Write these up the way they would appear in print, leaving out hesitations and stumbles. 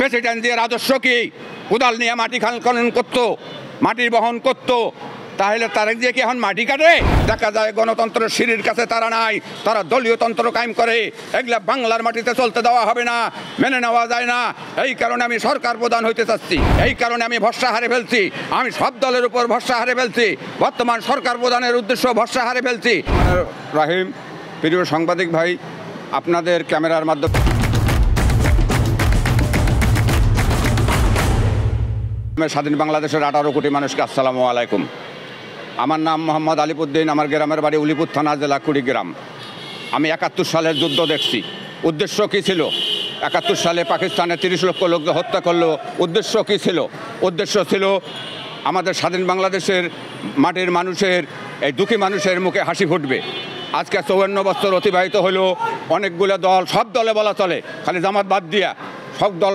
President দিয়ে রাজস্ব কি কোদাল নিয়ে মাটি খনন করতো, মাটির বহন করতো, তাহলে তারেক দিয়ে কি এখন মাটি কাটে? দেখা যায় গণতন্ত্রের সিঁড়ির কাছে তারা নাই, তারা দলীয় তন্ত্র কায়েম করে। এগুলা বাংলার মাটিতে চলতে দেওয়া হবে না, মেনে নেওয়া যায় না। এই কারণে আমি সরকার প্রধান হইতে চাচ্ছি, এই কারণে আমি ভরসা হারে ফেলছি। আমি সব দলের উপর ভরসা হারে ফেলছি, বর্তমান সরকার প্রধানের উদ্দেশ্য ভরসা হারে ফেলছি। রাহিম, প্রিয় সাংবাদিক ভাই, আপনাদের ক্যামেরার মাধ্যমে স্বাধীন বাংলাদেশের 18 কোটি মানুষকে আসসালামু আলাইকুম। আমার নাম মোহাম্মদ আলিপুদ্দিন, আমার গ্রামের বাড়ি উলিপুর থানা, জেলা কুড়িগ্রাম। আমি 71 সালের যুদ্ধ দেখছি। উদ্দেশ্য কী ছিল? 71 সালে পাকিস্তানে 30 লক্ষ লোক হত্যা করলো। উদ্দেশ্য কী ছিল? উদ্দেশ্য ছিল আমাদের স্বাধীন বাংলাদেশের মাটির মানুষের, এই দুঃখী মানুষের মুখে হাসি ফুটবে। আজকে 54 বছর অতিবাহিত হলো, অনেকগুলো দল, সব দলে বলা চলে, খালি জামাত বাদ দিয়া সব দল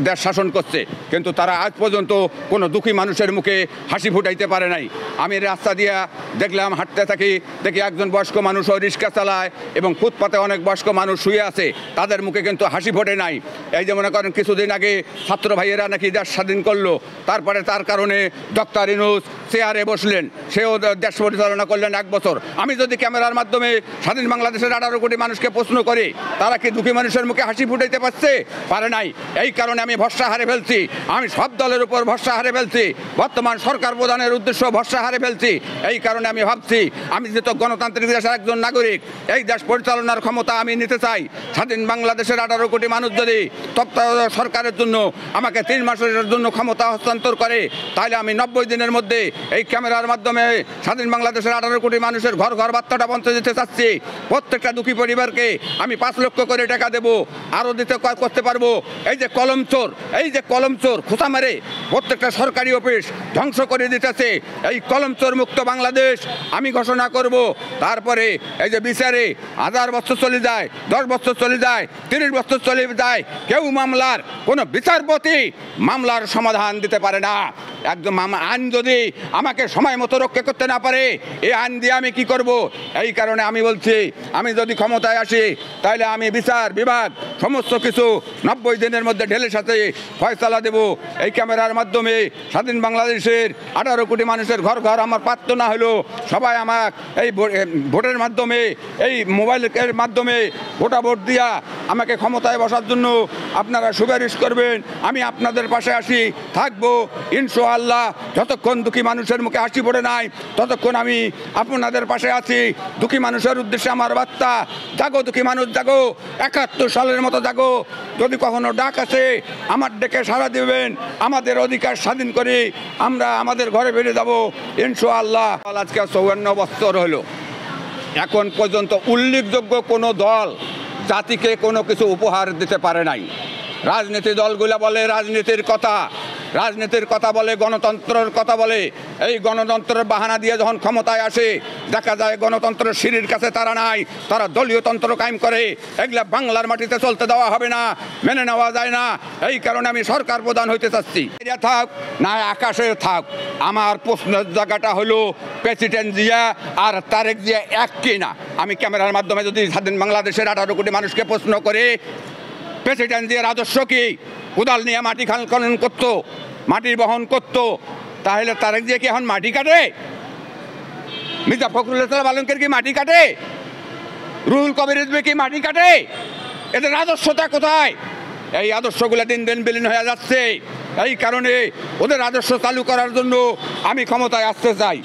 দেশ শাসন করছে, কিন্তু তারা আজ পর্যন্ত কোনো দুঃখী মানুষের মুখে হাসি ফুটাইতে পারে নাই। আমি রাস্তা দিয়া দেখলাম, হাঁটতে থাকি, দেখি একজন বয়স্ক মানুষও রিক্সা চালায় এবং ফুটপাতে অনেক বয়স্ক মানুষ শুয়ে আছে, তাদের মুখে কিন্তু হাসি ফোটে নাই। এই যে মনে করেন কিছুদিন আগে ছাত্র ভাইয়েরা নাকি দেশ স্বাধীন করলো, তারপরে তার কারণে ডক্টর ইউনূস চেয়ারে বসলেন, সেও দেশ পরিচালনা করলেন 1 বছর। আমি যদি ক্যামেরার মাধ্যমে স্বাধীন বাংলাদেশের 18 কোটি মানুষকে প্রশ্ন করি, তারা কি দুঃখী মানুষের মুখে হাসি ফুটাইতে পারছে? পারে না। এই কারণে আমি ভরসা হারে ফেলছি, আমি সব দলের উপর ভরসা হারে ফেলছি, বর্তমান সরকার প্রধানের উদ্দেশ্য ভরসা হারে ফেলছি। এই কারণে আমি ভাবছি, আমি যেহেতু গণতান্ত্রিক দেশের একজন নাগরিক, এই দেশ পরিচালনার ক্ষমতা আমি নিতে চাই। স্বাধীন বাংলাদেশের 18 কোটি মানুষ যদি তত্ত্বাবধায়ক সরকারের জন্য আমাকে 3 মাসের জন্য ক্ষমতা হস্তান্তর করে, তাহলে আমি 90 দিনের মধ্যে এই ক্যামেরার মাধ্যমে স্বাধীন বাংলাদেশের 18 কোটি মানুষের ঘর ঘর বার্তাটা পৌঁছে দিতে চাচ্ছি। প্রত্যেকটা দুঃখী পরিবারকে আমি 5 লক্ষ করে টাকা দেবো, আরও দিতে করতে পারবো। এই যে কলম চোর, এই যে কলম চোর খোঁচা মেরে প্রত্যেকটা সরকারি অফিস ধ্বংস করে দিতেছে, এই কলম চোর মুক্ত বাংলাদেশ আমি ঘোষণা করব। তারপরে এই যে বিচারে 1000 বছর চলে যায়, 10 বছর চলে যায়, 30 বছর চলে যায়, কেউ মামলার কোনো বিচারপতি মামলার সমাধান দিতে পারে না। একদম আইন যদি আমাকে সময় মতো রক্ষা করতে না পারে, এই আইন দিয়ে আমি কি করব? এই কারণে আমি বলছি, আমি যদি ক্ষমতায় আসি, তাহলে আমি বিচার বিভাগ সমস্ত কিছু 90 দিনের মধ্যে ঢেলে সাথে ফয়সালা দেব। এই ক্যামেরার মাধ্যমে স্বাধীন বাংলাদেশের 18 কোটি মানুষের ঘর ঘর আমার প্রাপ্ত না হলো, সবাই আমার এই ভোটের মাধ্যমে, এই মোবাইলের মাধ্যমে ভোট দিয়া আমাকে ক্ষমতায় বসার জন্য আপনারা সুপারিশ করবেন। আমি আপনাদের পাশে আসি, থাকবো ইনশাআল্লাহ। যতক্ষণ দুঃখী মানুষের মুখে হাসি পড়ে নাই, ততক্ষণ আমি আপনাদের পাশে আছি। দুঃখী মানুষের উদ্দেশ্যে আমার বার্তা, জাগো দুঃখী মানুষ, জাগো, 71 সালের মতো জাগো। যদি কখনো ডাক আছে, আমার ডেকে সাড়া দেবেন, আমাদের অধিকার স্বাধীন করে আমরা আমাদের ঘরে ফিরে যাব ইনশাআল্লাহ। আজকে 54 বছর হলো, এখন পর্যন্ত উল্লেখযোগ্য কোনো দল জাতিকে কোনো কিছু উপহার দিতে পারে নাই। রাজনীতি দলগুলো বলে রাজনীতির কথা বলে, গণতন্ত্রের কথা বলে। এই গণতন্ত্রের বাহানা দিয়ে যখন ক্ষমতায় আসে, দেখা যায় গণতন্ত্রের সিঁড়ির কাছে তারা নাই, তারা দলীয় তন্ত্র কায়েম করে। এগুলা বাংলার মাটিতে চলতে দেওয়া হবে না, মেনে নেওয়া যায় না। এই কারণে আমি সরকার প্রধান হইতে চাচ্ছি। এটা থাক না আকাশে থাক, আমার প্রশ্নের জায়গাটা হলো প্রেসিডেন্ট জিয়া আর তারেক জিয়া এক কি না। আমি ক্যামেরার মাধ্যমে যদি স্বাধীন বাংলাদেশের 18 কোটি মানুষকে প্রশ্ন করে, প্রেসিডেন্ট দিয়ে রাজস্ব কি কোদাল নিয়ে মাটি খনন করতো, মাটির বহন করতো, তাহলে তারেক দিয়ে কি এখন মাটি কাটে? মির্জা ফখরুল ইসলাম আলমগীর কি মাটি কাটে? রুহুল কবির রিজভী কি মাটি কাটে? এদের রাজস্বটা কোথায়? এই আদর্শগুলো দিন দিন বিলীন হয়ে যাচ্ছে। এই কারণে ওদের রাজস্ব চালু করার জন্য আমি ক্ষমতায় আসতে চাই।